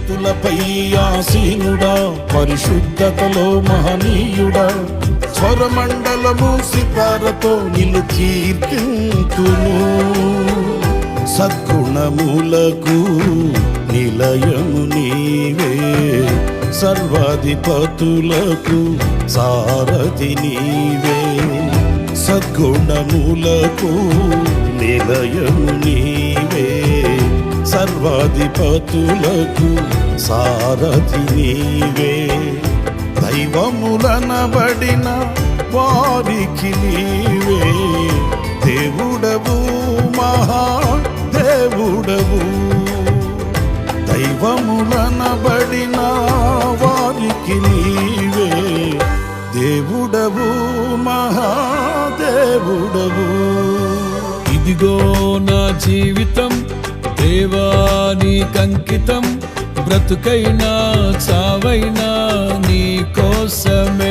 స్తుతులపై ఆసీనుడా, పరిశుద్ధతలో మహనీయుడా, స్వరమండలము సితారతో నిన్ను కీర్తింతును. సద్గుణములకు నిలయము నీవే, సర్వాధిపతులకు సారథి నీవే. సద్గుణములకు నిలయము నీవే, సర్వాధిపతులకు సారథి నీవే. దైవములనబడిన వారికి నీవే దేవుడవు, మహాదేవుడవు. దైవములనబడిన వారికి నీవే దేవుడవు, మహాదేవుడవు. ఇదిగో నా జీవితం దేవానికంకితం, బ్రతుకైనా చావైనా నీ కోసమే.